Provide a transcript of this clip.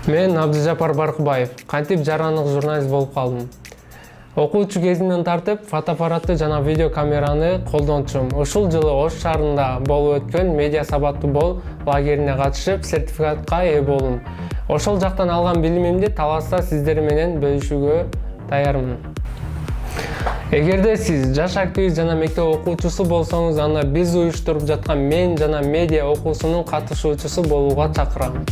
Мен Абдыжапар Баркыбаев, кантип жарандык журналист болуп калдым. Окуучу кезимден тартып фотоаппаратты жана видео камераны колдончумун. Ушул жылы Ош шаарында болуп өткөн медиа сабаттуу бол лагерине катышып, сертификатка ээ болдум. Ошол жактан алган билимимди таласта сиздер менен бөлүшүүгө даярмын. Эгерде сиз жаш активист жана мектеп окуучусу болсоңуз, анда биз уюштуруп жаткан мен жана медиа окуусунун катышуучусу болууга чакырам.